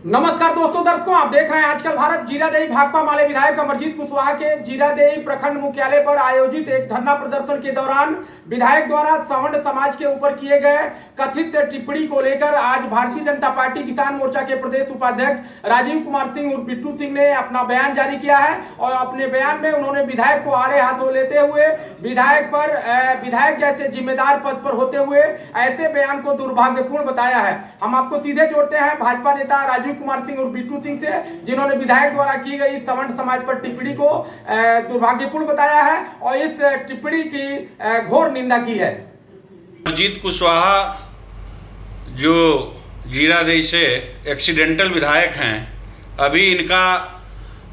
नमस्कार दोस्तों, दर्शकों, आप देख रहे हैं आजकल भारत। जीरादेई भाकपा माले विधायक अमरजीत कुशवाहा के जीरादेई प्रखंड मुख्यालय पर आयोजित एक धरना प्रदर्शन के दौरान विधायक द्वारा सवर्ण समाज के ऊपर किए गए कथित टिप्पणी को लेकर आज भारतीय जनता पार्टी किसान मोर्चा के प्रदेश उपाध्यक्ष राजीव कुमार सिंह उर्फ बिट्टू सिंह ने अपना बयान जारी किया है। और अपने बयान में उन्होंने विधायक को आड़े हाथों लेते हुए विधायक जैसे जिम्मेदार पद पर होते हुए ऐसे बयान को दुर्भाग्यपूर्ण बताया है। हम आपको सीधे जोड़ते हैं भाजपा नेता राजीव कुमार सिंह और बिट्टू सिंह से, जिन्होंने विधायक द्वारा की गई सवर्ण समाज पर टिप्पणी को दुर्भाग्यपूर्ण बताया है और इस टिप्पणी की घोर निंदा की है। अमरजीत कुशवाहा जो जीरादेई से एक्सीडेंटल विधायक हैं, अभी इनका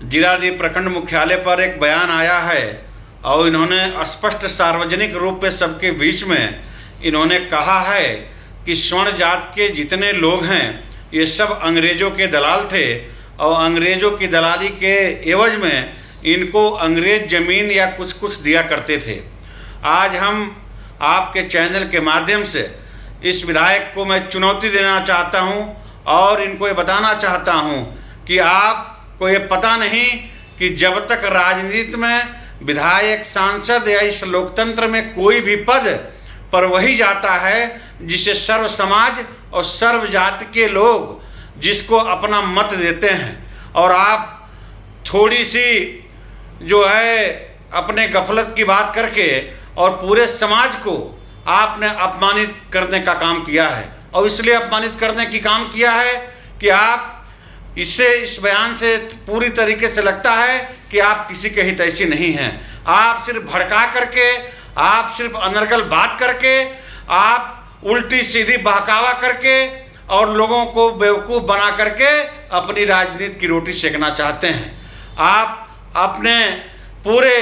जीरादेई प्रखंड मुख्यालय पर एक बयान आया है और इन्होंने स्पष्ट सार्वजनिक रूप में सबके बीच में इन्होंने कहा है कि स्वर्ण जात के जितने लोग हैं ये सब अंग्रेज़ों के दलाल थे और अंग्रेज़ों की दलाली के एवज में इनको अंग्रेज़ ज़मीन या कुछ दिया करते थे। आज हम आपके चैनल के माध्यम से इस विधायक को मैं चुनौती देना चाहता हूं और इनको ये बताना चाहता हूं कि आपको ये पता नहीं कि जब तक राजनीति में विधायक, सांसद या इस लोकतंत्र में कोई भी पद पर वही जाता है जिसे सर्व समाज और सर्व जाति के लोग जिसको अपना मत देते हैं, और आप थोड़ी सी जो है अपने गफलत की बात करके और पूरे समाज को आपने अपमानित करने का काम किया है। और इसलिए अपमानित करने की काम किया है कि आप इस बयान से पूरी तरीके से लगता है कि आप किसी के हितैषी नहीं हैं। आप सिर्फ भड़का करके, आप सिर्फ अनर्गल बात करके, आप उल्टी सीधी बहकावा करके और लोगों को बेवकूफ़ बना करके अपनी राजनीति की रोटी सेकना चाहते हैं। आप अपने पूरे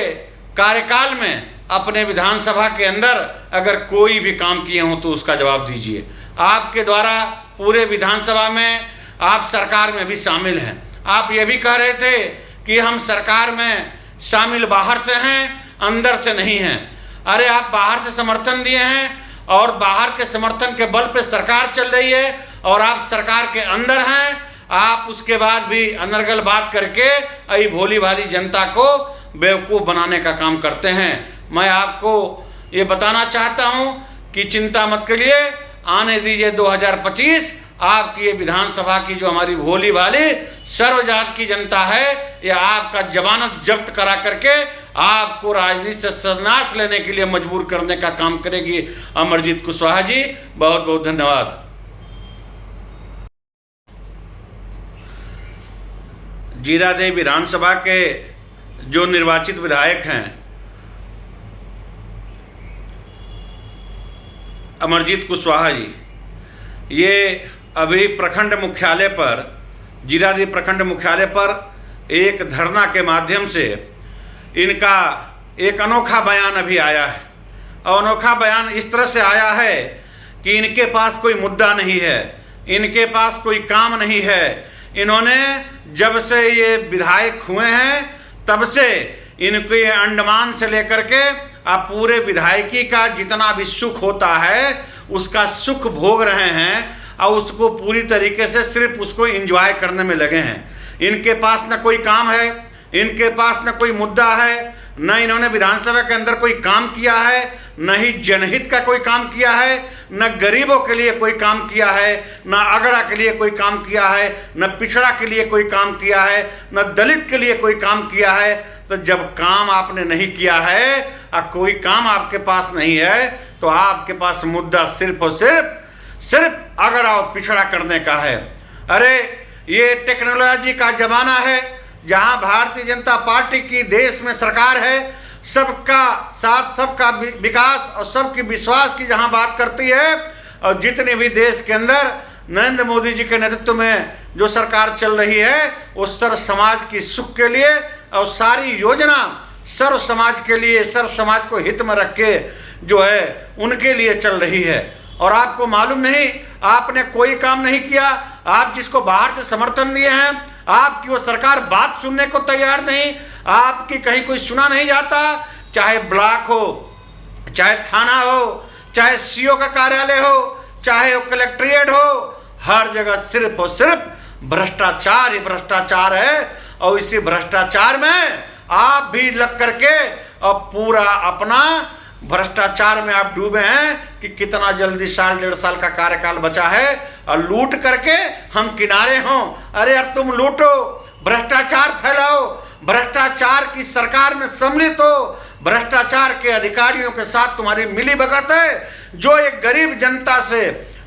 कार्यकाल में अपने विधानसभा के अंदर अगर कोई भी काम किए हों तो उसका जवाब दीजिए। आपके द्वारा पूरे विधानसभा में आप सरकार में भी शामिल हैं। आप ये भी कह रहे थे कि हम सरकार में शामिल बाहर से हैं, अंदर से नहीं हैं। अरे आप बाहर से समर्थन दिए हैं और बाहर के समर्थन के बल पे सरकार चल रही है और आप सरकार के अंदर हैं। आप उसके बाद भी अनर्गल बात करके आई भोली भाली जनता को बेवकूफ़ बनाने का काम करते हैं। मैं आपको ये बताना चाहता हूँ कि चिंता मत करिए, आने दीजिए 2025। आपकी ये विधानसभा की जो हमारी भोली भाली सर्वजात की जनता है, ये आपका जमानत जब्त करा करके आपको राजनीति से संन्यास लेने के लिए मजबूर करने का काम करेगी। अमरजीत कुशवाहा जी, बहुत बहुत धन्यवाद। जीरादेई विधानसभा के जो निर्वाचित विधायक हैं अमरजीत कुशवाहा जी, ये अभी प्रखंड मुख्यालय पर, जीरादेई प्रखंड मुख्यालय पर एक धरना के माध्यम से इनका एक अनोखा बयान अभी आया है। और अनोखा बयान इस तरह से आया है कि इनके पास कोई मुद्दा नहीं है, इनके पास कोई काम नहीं है। इन्होंने जब से ये विधायक हुए हैं तब से इनके अंडमान से लेकर के अब पूरे विधायकी का जितना भी सुख होता है उसका सुख भोग रहे हैं और उसको पूरी तरीके से सिर्फ उसको एंजॉय करने में लगे हैं। इनके पास न कोई काम है, इनके पास न कोई मुद्दा है, न इन्होंने विधानसभा के अंदर कोई काम किया है, न ही जनहित का कोई काम किया है, न गरीबों के लिए कोई काम किया है, न अगड़ा के लिए कोई काम किया है, न पिछड़ा के लिए कोई काम किया है, न दलित के लिए कोई काम किया है। तो जब काम आपने नहीं किया है और कोई काम आपके पास नहीं है तो आपके पास मुद्दा सिर्फ और सिर्फ अगड़ा और पिछड़ा करने का है। अरे ये टेक्नोलॉजी का ज़माना है जहां भारतीय जनता पार्टी की देश में सरकार है, सबका साथ, सबका विकास और सबकी विश्वास की जहां बात करती है। और जितने भी देश के अंदर नरेंद्र मोदी जी के नेतृत्व में जो सरकार चल रही है वो सर्व समाज की सुख के लिए और सारी योजना सर्व समाज के लिए, सर्व समाज को हित में रख के जो है उनके लिए चल रही है। और आपको मालूम नहीं, आपने कोई काम नहीं किया। आप जिसको बाहर से समर्थन दिए हैं, आपकी वो सरकार बात सुनने को तैयार नहीं, आपकी कहीं कोई सुना नहीं जाता। चाहे ब्लॉक हो, चाहे थाना हो, चाहे सीओ का कार्यालय हो, चाहे वो कलेक्ट्रेट हो, हर जगह सिर्फ और सिर्फ भ्रष्टाचार ही भ्रष्टाचार है। और इसी भ्रष्टाचार में आप भी लग करके अब पूरा अपना भ्रष्टाचार में आप डूबे हैं कि कितना जल्दी 1.5 साल का कार्यकाल बचा है और लूट करके हम किनारे हों। अरे यार तुम लूटो, भ्रष्टाचार फैलाओ, भ्रष्टाचार की सरकार में सम्मिलित हो, भ्रष्टाचार के अधिकारियों के साथ तुम्हारी मिली भगत है। जो एक गरीब जनता से,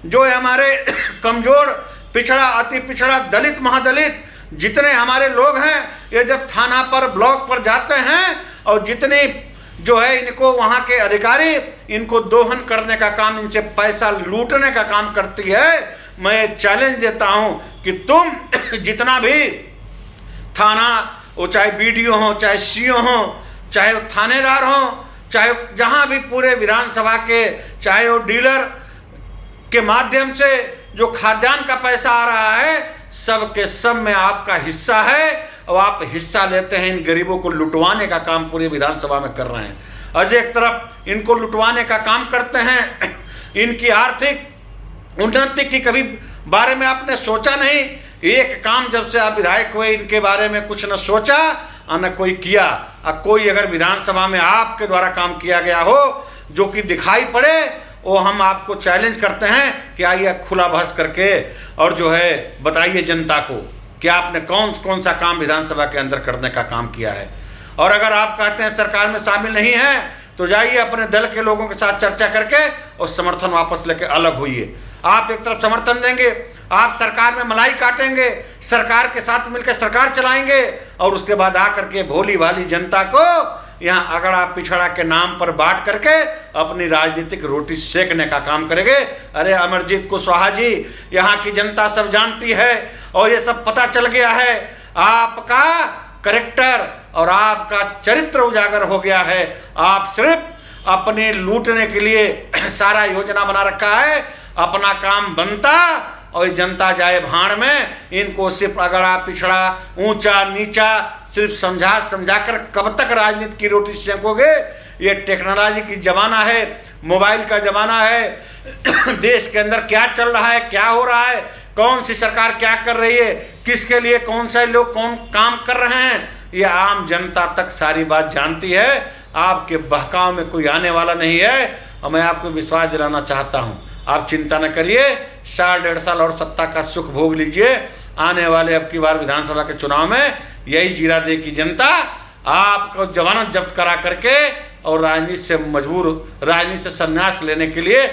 जो हमारे कमजोर, पिछड़ा, अति पिछड़ा, दलित, महादलित जितने हमारे लोग हैं, ये जब थाना पर, ब्लॉक पर जाते हैं और जितनी जो है इनको वहाँ के अधिकारी इनको दोहन करने का काम, इनसे पैसा लूटने का काम करती है। मैं चैलेंज देता हूँ कि तुम जितना भी थाना, वो चाहे बीडीओ हो, चाहे सीओ हो, चाहे वो थानेदार हो, चाहे जहाँ भी पूरे विधानसभा के, चाहे वो डीलर के माध्यम से जो खाद्यान्न का पैसा आ रहा है, सब के सब में आपका हिस्सा है और आप हिस्सा लेते हैं। इन गरीबों को लुटवाने का काम पूरी विधानसभा में कर रहे हैं। और एक तरफ इनको लुटवाने का काम करते हैं, इनकी आर्थिक उन्नति की कभी बारे में आपने सोचा नहीं। एक काम जब से आप विधायक हुए इनके बारे में कुछ न सोचा और न कोई किया। और कोई अगर विधानसभा में आपके द्वारा काम किया गया हो जो कि दिखाई पड़े, वो हम आपको चैलेंज करते हैं कि आइए खुला बहस करके और जो है बताइए जनता को कि आपने कौन कौन सा काम विधानसभा के अंदर करने का काम किया है। और अगर आप कहते हैं सरकार में शामिल नहीं है तो जाइए अपने दल के लोगों के साथ चर्चा करके और समर्थन वापस लेके अलग होइए। आप एक तरफ समर्थन देंगे, आप सरकार में मलाई काटेंगे, सरकार के साथ मिलकर सरकार चलाएंगे और उसके बाद आकर के भोली भाली जनता को यहाँ अगड़ा पिछड़ा के नाम पर बांट करके अपनी राजनीतिक रोटी सेकने का काम करेंगे। अरे अमरजीत कुशवाहा जी, यहाँ की जनता सब जानती है और ये सब पता चल गया है। आपका कैरेक्टर और आपका चरित्र उजागर हो गया है। आप सिर्फ अपने लूटने के लिए सारा योजना बना रखा है। अपना काम बनता और जनता जाए भाड़ में। इनको सिर्फ अगड़ा पिछड़ा, ऊंचा नीचा सिर्फ समझा समझा कर कब तक राजनीति की रोटी सेकोगे। ये टेक्नोलॉजी की ज़माना है, मोबाइल का ज़माना है। देश के अंदर क्या चल रहा है, क्या हो रहा है, कौन सी सरकार क्या कर रही है, किसके लिए कौन से लोग कौन काम कर रहे हैं, ये आम जनता तक सारी बात जानती है। आपके बहकाव में कोई आने वाला नहीं है और मैं आपको विश्वास दिलाना चाहता हूँ। आप चिंता न करिए, 1.5 साल और सत्ता का सुख भोग लीजिए। आने वाले अब की बार विधानसभा के चुनाव में यही जीरादेई की जनता आपको जमानत जब्त करा करके और राजनीति से संन्यास लेने के लिए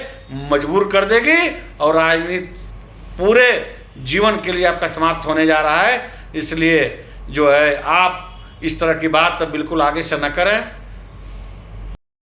मजबूर कर देगी और राजनीति पूरे जीवन के लिए आपका समाप्त होने जा रहा है। इसलिए जो है आप इस तरह की बात बिल्कुल आगे से न करें।